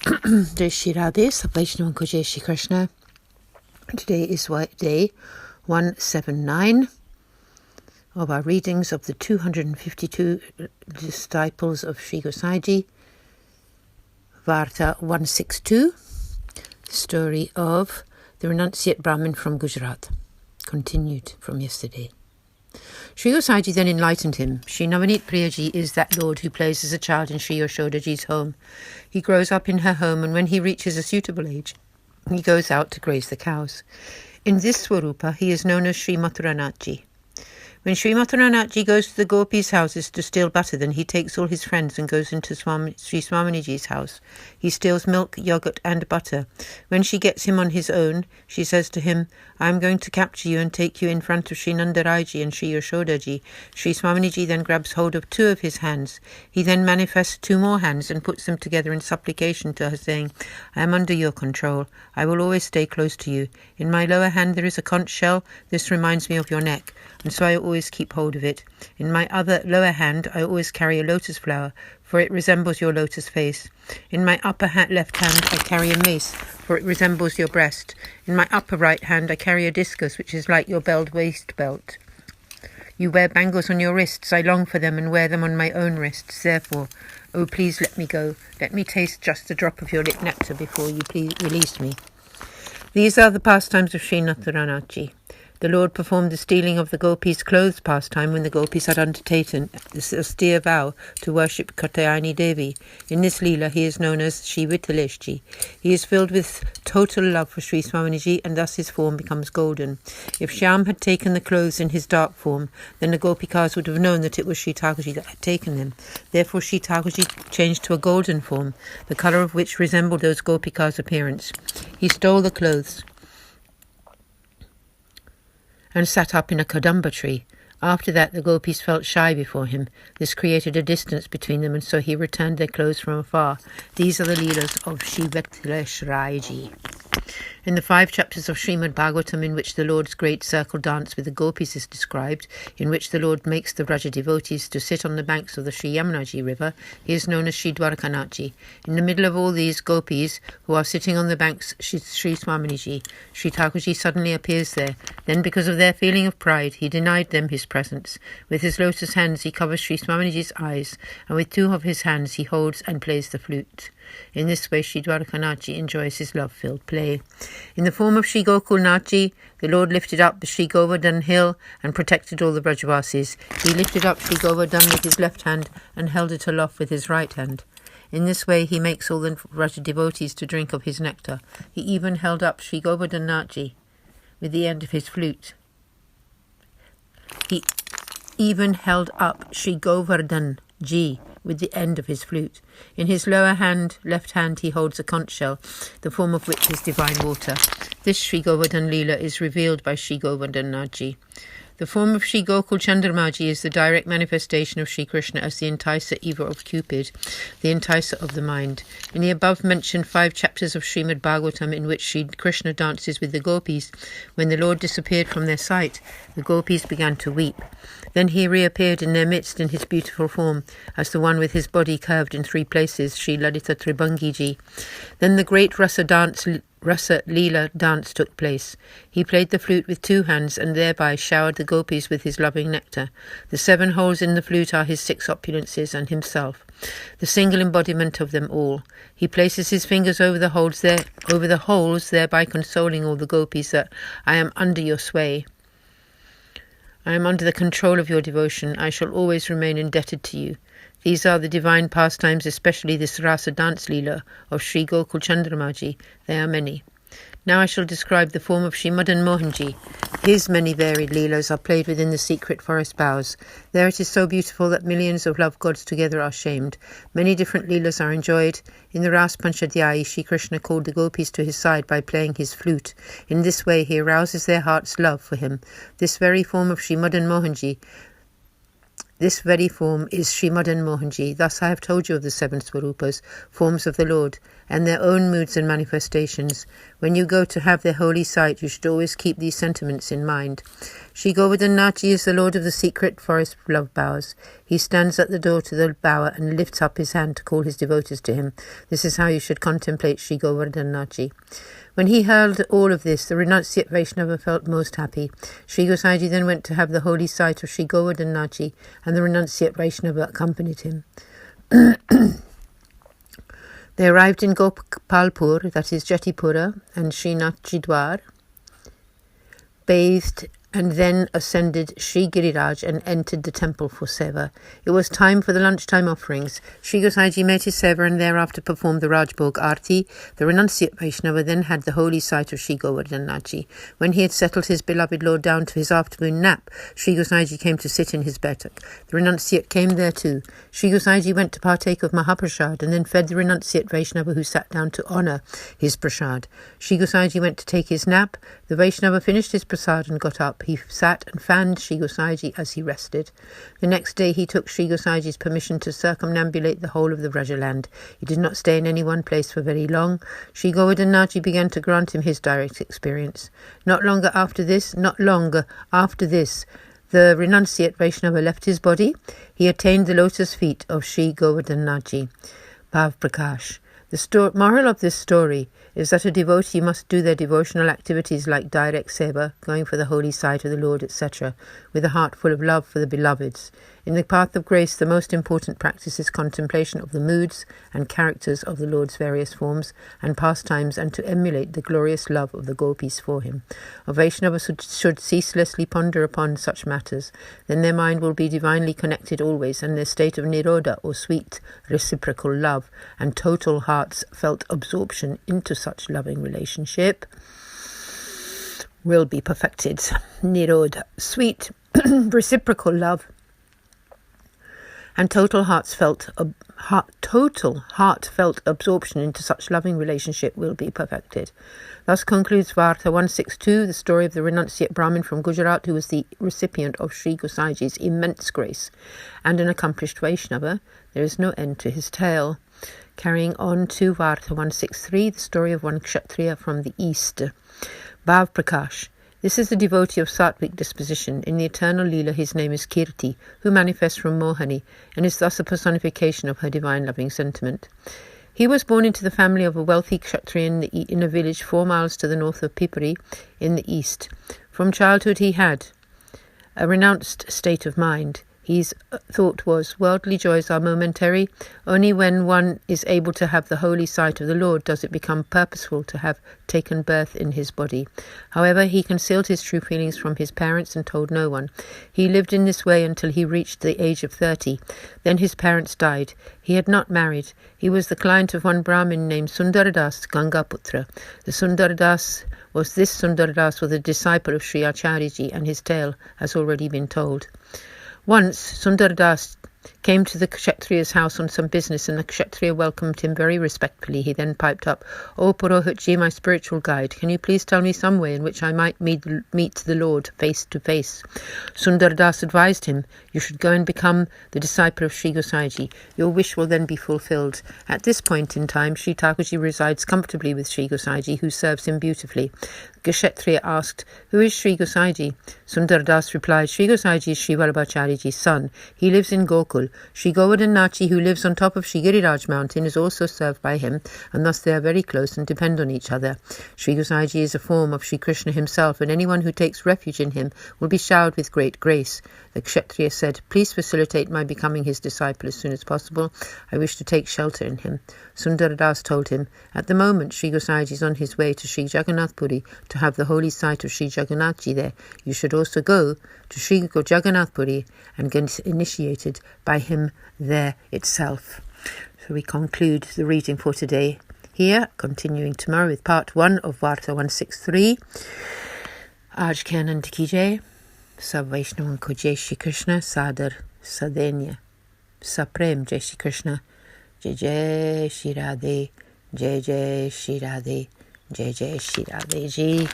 Jai Shri Radhe, Vaishnav Jai Shri Krishna. Today is day 179 of our readings of the 252 disciples of Sri Gosaiji. Varta 162, the story of the renunciate Brahmin from Gujarat, continued from yesterday. Sri Gosaiji then enlightened him. Sri Navaneet Priyaji is that Lord who plays as a child in Sri Yashodaji's home. He grows up in her home, and when he reaches a suitable age, he goes out to graze the cows. In this Swarupa, he is known as Sri Mathuranathji. When Sri Mathuranathji goes to the gopis' houses to steal butter, then he takes all his friends and goes into Sri Swaminiji's house. He steals milk, yogurt and butter. When she gets him on his own, she says to him, "I am going to capture you and take you in front of Sri Nandaraiji and Sri Yashodaji." Sri Swaminiji then grabs hold of two of his hands. He then manifests two more hands and puts them together in supplication to her, saying, "I am under your control. I will always stay close to you. In my lower hand there is a conch shell. This reminds me of your neck, and so I always keep hold of it. In my other lower hand I always carry a lotus flower, for it resembles your lotus face. In my upper left hand I carry a mace, for it resembles your breast. In my upper right hand I carry a discus, which is like your belled waist belt. You wear bangles on your wrists. I long for them and wear them on my own wrists. Therefore, oh, please let me go. Let me taste just a drop of your lip nectar before you please release me." These are the pastimes of Sri Mathuranathji. The Lord performed the stealing of the gopis' clothes pastime when the gopis had undertaken this austere vow to worship Katyayani Devi. In this Leela he is known as Sri Vittaleshji. He is filled with total love for Sri Swaminiji, and thus his form becomes golden. If Shyam had taken the clothes in his dark form, then the gopikas would have known that it was Sri Thakurji that had taken them. Therefore Sri Thakurji changed to a golden form, the colour of which resembled those gopikas' appearance. He stole the clothes and sat up in a kadamba tree. After that the gopis felt shy before him. This created a distance between them, and so he returned their clothes from afar. These are the Leelas of Sri Vittaleshraiji. In the 5 chapters of Srimad Bhagavatam, in which the Lord's great circle dance with the gopis is described, in which the Lord makes the Vraja devotees to sit on the banks of the Sri Yamunaji river, he is known as Sri Dwarkanathji. In the middle of all these gopis, who are sitting on the banks, Sri Swaminiji, Sri Thakurji suddenly appears there. Then, because of their feeling of pride, he denied them his presence. With his lotus hands he covers Sri Swaminiji's eyes, and with 2 of his hands he holds and plays the flute. In this way Sri Dwarkanathji enjoys his love-filled play. In the form of Sri Gokulnathji, the Lord lifted up the Sri Govardhan hill and protected all the Brajavasis. He lifted up Sri Govardhan with his left hand and held it aloft with his right hand. In this way he makes all the Vraja devotees to drink of his nectar. He even held up Sri Govardhanathji with the end of his flute. He even held up Sri Govardhanji with the end of his flute. In his lower hand, left hand, he holds a conch shell, the form of which is divine water. This Sri Govardhan Leela is revealed by Sri Govardhanathji. The form of Sri Gokul Chandramaji is the direct manifestation of Sri Krishna as the enticer either of Cupid, the enticer of the mind. In the above-mentioned 5 chapters of Srimad Bhagavatam, in which Sri Krishna dances with the gopis, when the Lord disappeared from their sight, the gopis began to weep. Then he reappeared in their midst in his beautiful form, as the one with his body curved in 3 places, Sri Lalita Tribhangiji. Then the great Rasa Leela dance took place. He played the flute with 2 hands and thereby showered the gopis with his loving nectar. The 7 holes in the flute are his 6 opulences and himself, the single embodiment of them all. He places his fingers over the holes, thereby consoling all the gopis that I am under your sway. I am under the control of your devotion. I shall always remain indebted to you. These are the divine pastimes, especially this Rasa dance Leela of Sri Gokul Chandramaji. They are many. Now I shall describe the form of Sri Madan Mohanji. His many varied Leelas are played within the secret forest boughs. There it is so beautiful that millions of love gods together are shamed. Many different Leelas are enjoyed. In the Ras Panchadhyayi, Sri Krishna called the gopis to his side by playing his flute. In this way he arouses their heart's love for him. This very form of Sri Madan Mohanji This very form is Sri Madan Mohanji. Thus I have told you of the 7 Swarupas, forms of the Lord, and their own moods and manifestations. When you go to have their holy sight, you should always keep these sentiments in mind. Shri Govardhan Nachi is the lord of the secret forest love bowers. He stands at the door to the bower and lifts up his hand to call his devotees to him. This is how you should contemplate Shri Govardhan Nachi. When he heard all of this, the renunciate Vaishnava felt most happy. Shri Gosaiji then went to have the holy sight of Shri Govardhan Nachi, and the renunciate Vaishnava accompanied him. They arrived in Gopalpur, that is Jetipura, and Srinath Dwar, bathed, and then ascended Sri Giriraj and entered the temple for Seva. It was time for the lunchtime offerings. Sri Gosaiji made his Seva and thereafter performed the Rajbhog Arti. The renunciate Vaishnava then had the holy sight of Sri Govardhan Nachi. When he had settled his beloved lord down to his afternoon nap, Sri Gosaiji came to sit in his betak. The renunciate came there too. Sri Gosaiji went to partake of Mahaprasad and then fed the renunciate Vaishnava, who sat down to honour his prasad. Sri Gosaiji went to take his nap. The Vaishnava finished his prasad and got up. He sat and fanned Sri Gosaiji as he rested. The next day he took Sri Gosaiji's permission to circumambulate the whole of the Vraja land. He did not stay in any one place for very long. Sri Govardhan Nachi began to grant him his direct experience. Not long after this, the renunciate Vaishnava left his body. He attained the lotus feet of Sri Govardhan Nachi. Bhav Prakash. The moral of this story is that a devotee must do their devotional activities like direct seva, going for the holy sight of the Lord, etc., with a heart full of love for the beloveds. In the path of grace, the most important practice is contemplation of the moods and characters of the Lord's various forms and pastimes, and to emulate the glorious love of the gopis for him. A Vaishnava should ceaselessly ponder upon such matters. Then their mind will be divinely connected always, and their state of nirodha, or sweet reciprocal love, and total heart's felt absorption into such loving relationship will be perfected. Nirodha, sweet reciprocal love, and total heartfelt absorption into such loving relationship will be perfected. Thus concludes Varta 162, the story of the renunciate Brahmin from Gujarat, who was the recipient of Sri Gosaiji's immense grace and an accomplished Vaishnava. There is no end to his tale. Carrying on to Varta 163, the story of one Kshatriya from the east. Bhav Prakash. This is the devotee of Sattvic disposition. In the eternal Leela, his name is Kirti, who manifests from Mohani, and is thus a personification of her divine loving sentiment. He was born into the family of a wealthy Kshatriya in a village 4 miles to the north of Pipari in the east. From childhood he had a renounced state of mind. His thought was, worldly joys are momentary. Only when one is able to have the holy sight of the Lord does it become purposeful to have taken birth in his body. However, he concealed his true feelings from his parents and told no one. He lived in this way until he reached the age of 30. Then his parents died. He had not married. He was the client of one Brahmin named Sundardas Gangaputra. This Sundardas was a disciple of Sri Acharyaji, and his tale has already been told. Once, Sundardas came to the Kshatriya's house on some business, and the Kshatriya welcomed him very respectfully. He then piped up, "O Purohitji, my spiritual guide, can you please tell me some way in which I might meet the Lord face to face?" Sundardas advised him, "You should go and become the disciple of Sri Gosaiji. Your wish will then be fulfilled." At this point in time, Sri Thakurji resides comfortably with Sri Gosaiji, who serves him beautifully. Kshatriya asked, "Who is Sri Gosaiji?" Sundardas replied, "Sri Gosaiji is Sri Vallabhacharyaji's son. He lives in Gokul. Sri Govardhan Nachi, who lives on top of Sri Giriraj mountain, is also served by him, and thus they are very close and depend on each other. Sri Gosaiji is a form of Sri Krishna himself, and anyone who takes refuge in him will be showered with great grace." The Kshatriya said, "Please facilitate my becoming his disciple as soon as possible. I wish to take shelter in him." Sundardas told him, "At the moment Sri Gosaiji is on his way to Sri Jagannath Puri to have the holy sight of Sri Jagannathji there. You should also go to Sri Jagannath Puri and get initiated by him there itself." So we conclude the reading for today here, continuing tomorrow with part 1 of Varta 163. Aaj ke Anand ki jai. Sab Vaishnavan ko Jai Shri Krishna, Sadar Sadenya, Saprem Jai Shri Krishna, Jai Jai Shri Radhe, Jai Jai Shri Radhe, Jai Jai Shri Radhe Ji.